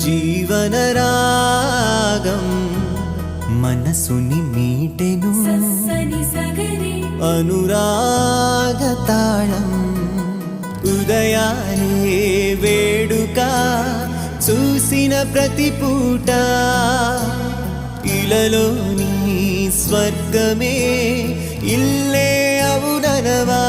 జీవన రాగం మనసుని మీటెను అనురాగ తాళం ఉదయాలే వేడుక చూసిన ప్రతి పూట ఇలలోని స్వర్గమే ఇల్లే అవుననవా